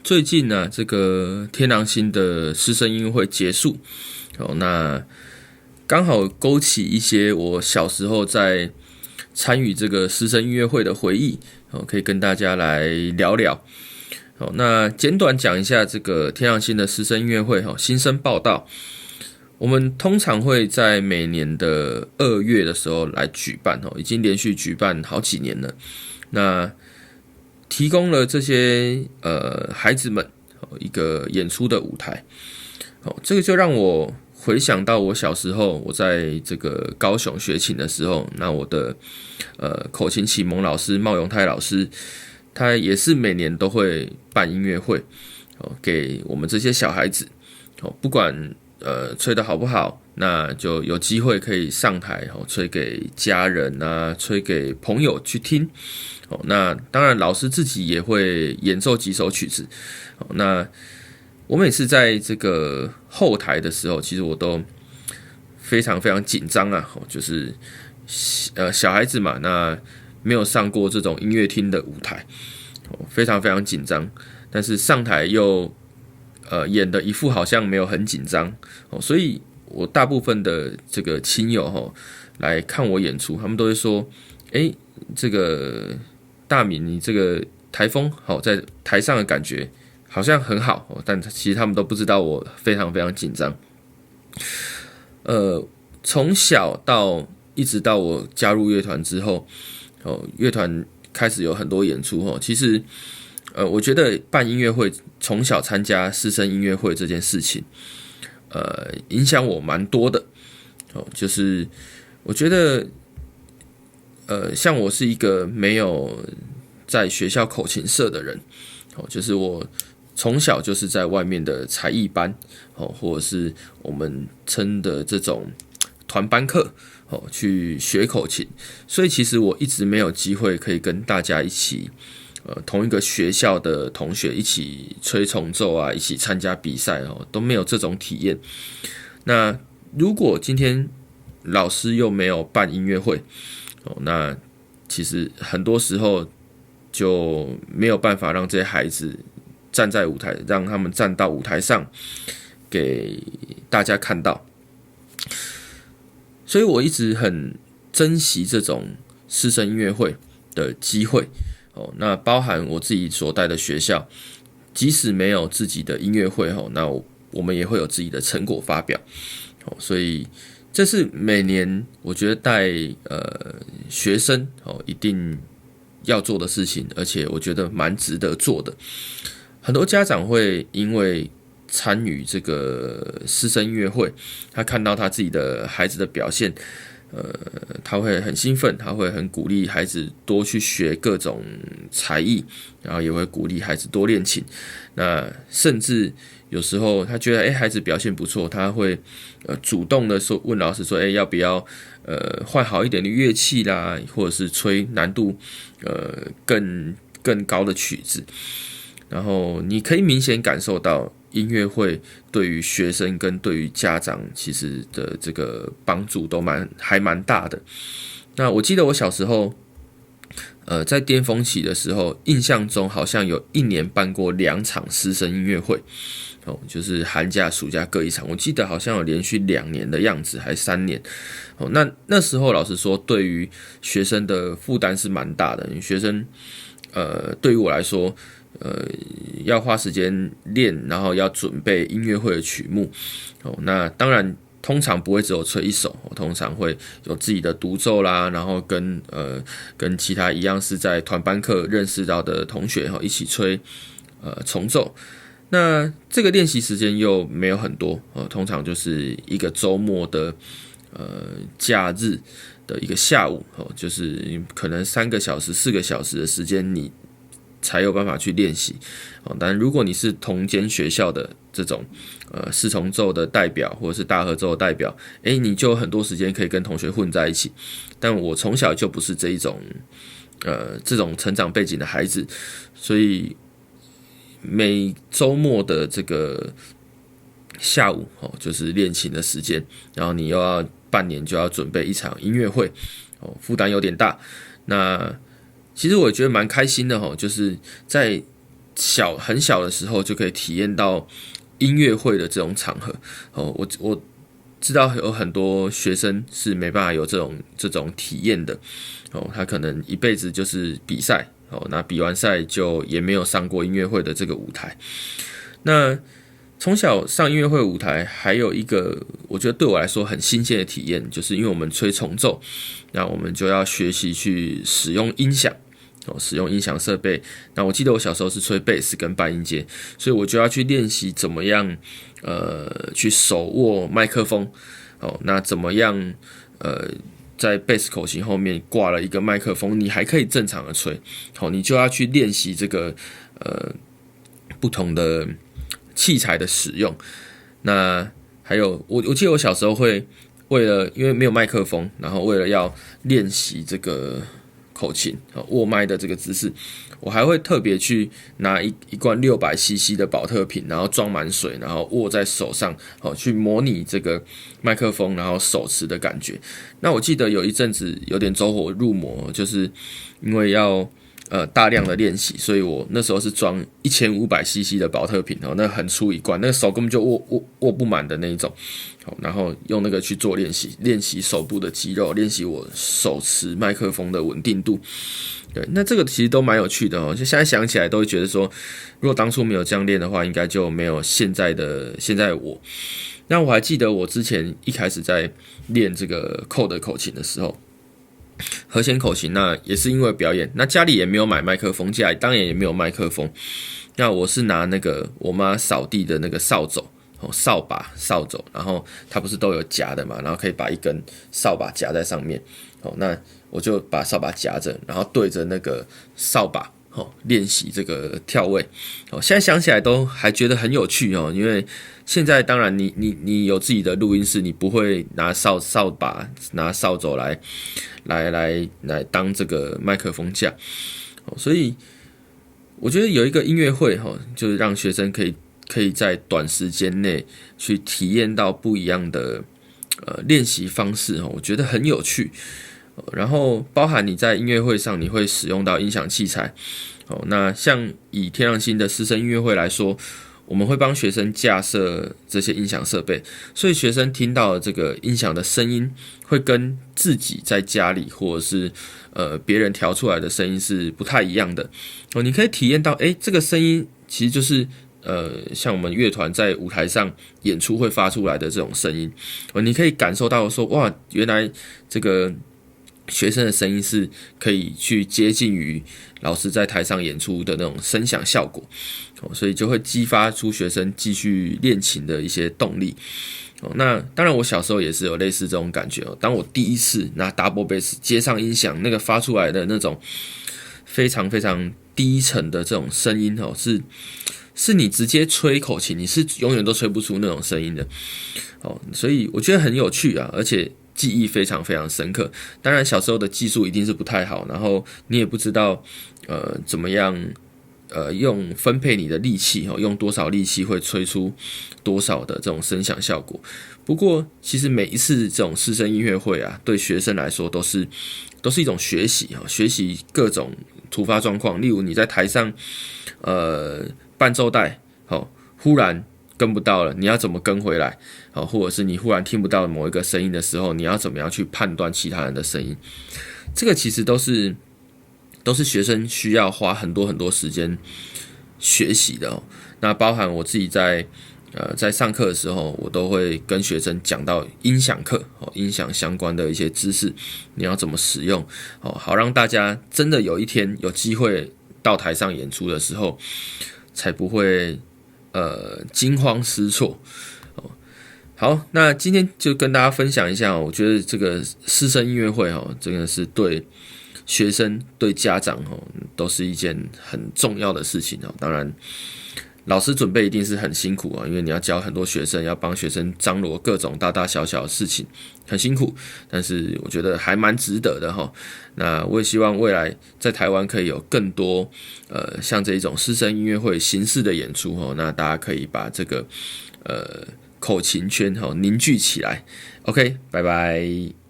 最近呢，这个天狼星的师生音乐会结束，那刚好勾起一些我小时候在参与这个师生音乐会的回忆，可以跟大家来聊聊。那简短讲一下这个天狼星的师生音乐会新生报道。我们通常会在每年的2月的时候来举办，已经连续举办好几年了。那提供了这些孩子们一个演出的舞台，这个就让我回想到我小时候，我在这个高雄学琴的时候，那我的口琴启蒙老师茂永泰老师，他也是每年都会办音乐会，给我们这些小孩子，不管吹得好不好，那就有机会可以上台吹给家人啊，吹给朋友去听。那当然老师自己也会演奏几首曲子。那我每次在这个后台的时候，其实我都非常非常紧张啊，就是小孩子嘛，那没有上过这种音乐厅的舞台，非常非常紧张，但是上台又演的一副好像没有很紧张，所以我大部分的这个亲友来看我演出，他们都会说，这个大敏你这个台风在台上的感觉好像很好，但其实他们都不知道我非常非常紧张。从小到一直到我加入乐团之后，乐团开始有很多演出，其实我觉得办音乐会，从小参加师生音乐会这件事情，影响我蛮多的。就是我觉得，像我是一个没有在学校口琴社的人，就是我从小就是在外面的才艺班，或者是我们称的这种团班课，去学口琴，所以其实我一直没有机会可以跟大家一起。同一个学校的同学一起吹重奏啊，一起参加比赛都没有这种体验。那如果今天老师又没有办音乐会，那其实很多时候就没有办法让这些孩子站在舞台，让他们站到舞台上给大家看到。所以我一直很珍惜这种师生音乐会的机会。那包含我自己所带的学校，即使没有自己的音乐会，那我们也会有自己的成果发表。所以这是每年我觉得带学生一定要做的事情，而且我觉得蛮值得做的。很多家长会因为参与这个师生音乐会，他看到他自己的孩子的表现，他会很兴奋，他会很鼓励孩子多去学各种才艺，然后也会鼓励孩子多练琴。那甚至有时候他觉得孩子表现不错，他会主动的说问老师说要不要换好一点的乐器啦，或者是吹难度更高的曲子。然后你可以明显感受到音乐会对于学生跟对于家长其实的这个帮助都还蛮大的。那我记得我小时候在巅峰期的时候，印象中好像有1年办过2场师生音乐会，就是寒假暑假各一场，我记得好像有连续2年的样子，还3年。那时候老实说，对于学生的负担是蛮大的，因为学生对于我来说要花时间练，然后要准备音乐会的曲目。那当然通常不会只有吹一首，通常会有自己的独奏啦，然后跟其他一样是在团班课认识到的同学一起吹重奏。那这个练习时间又没有很多，通常就是一个周末的假日的一个下午，就是可能3个小时4个小时的时间你才有办法去练习。但如果你是同间学校的这种四重奏的代表或者是大合奏的代表，你就有很多时间可以跟同学混在一起。但我从小就不是这种成长背景的孩子，所以每周末的这个下午就是练琴的时间，然后你又要半年就要准备一场音乐会，负担有点大。那其实我觉得蛮开心的，就是在很小的时候就可以体验到音乐会的这种场合。我知道有很多学生是没办法有这种体验的。他可能一辈子就是比赛。那比完赛就也没有上过音乐会的这个舞台。那从小上音乐会舞台，还有一个我觉得对我来说很新鲜的体验，就是因为我们吹重奏，那我们就要学习去使用音响，使用音响设备。那我记得我小时候是吹贝斯跟半音阶，所以我就要去练习怎么样去手握麦克风。那怎么样在贝斯口型后面挂了一个麦克风，你还可以正常的吹。你就要去练习这个不同的器材的使用。那还有我记得我小时候会因为没有麦克风，然后为了要练习这个口琴握麦的这个姿势，我还会特别去拿一罐600cc 的保特瓶，然后装满水，然后握在手上，去模拟这个麦克风然后手持的感觉。那我记得有一阵子有点走火入魔，就是因为要大量的练习，所以我那时候是装1500cc 的保特瓶，那很粗一罐，那个手根本就握不满的那一种。然后用那个去做练习，练习手部的肌肉，练习我手持麦克风的稳定度。对，那这个其实都蛮有趣的。就现在想起来都会觉得说，如果当初没有这样练的话，应该就没有现在我。那我还记得我之前一开始在练这个扣的口琴的时候，和弦口琴，那也是因为表演，那家里也没有买麦克风，家里当然也没有麦克风。那我是拿那个我妈扫地的那个扫帚，扫帚，然后它不是都有夹的嘛，然后可以把一根扫把夹在上面。那我就把扫把夹着，然后对着那个扫把练习这个跳位。现在想起来都还觉得很有趣因为现在当然你有自己的录音室，你不会拿扫把拿扫帚来当这个麦克风架。所以我觉得有一个音乐会就是让学生可以在短时间内去体验到不一样的练习方式，我觉得很有趣。然后包含你在音乐会上你会使用到音响器材。那像以天狼星的师生音乐会来说，我们会帮学生架设这些音响设备，所以学生听到的这个音响的声音会跟自己在家里或者是别人调出来的声音是不太一样的。你可以体验到这个声音其实就是像我们乐团在舞台上演出会发出来的这种声音。你可以感受到说，哇，原来这个学生的声音是可以去接近于老师在台上演出的那种声响效果。所以就会激发出学生继续练琴的一些动力。那当然我小时候也是有类似这种感觉。当我第一次拿 double bass 接上音响，那个发出来的那种非常非常低沉的这种声音是你直接吹口琴你是永远都吹不出那种声音的。所以我觉得很有趣啊，而且记忆非常非常深刻。当然小时候的技术一定是不太好，然后你也不知道怎么样用分配你的力气，用多少力气会吹出多少的这种声响效果。不过其实每一次这种师生音乐会啊，对学生来说都是一种学习，学习各种突发状况。例如你在台上伴奏带忽然跟不到了，你要怎么跟回来？或者是你忽然听不到某一个声音的时候，你要怎么样去判断其他人的声音？这个其实都是学生需要花很多很多时间学习的。那包含我自己在上课的时候，我都会跟学生讲到音响课，音响相关的一些知识，你要怎么使用，好让大家真的有一天有机会到台上演出的时候，才不会惊慌失措。好，那今天就跟大家分享一下，我觉得这个师生音乐会真的是对学生对家长都是一件很重要的事情。当然老师准备一定是很辛苦因为你要教很多学生，要帮学生张罗各种大大小小的事情，很辛苦，但是我觉得还蛮值得的。那我也希望未来在台湾可以有更多像这一种师生音乐会形式的演出那大家可以把这个口琴圈凝聚起来。OK， 拜拜。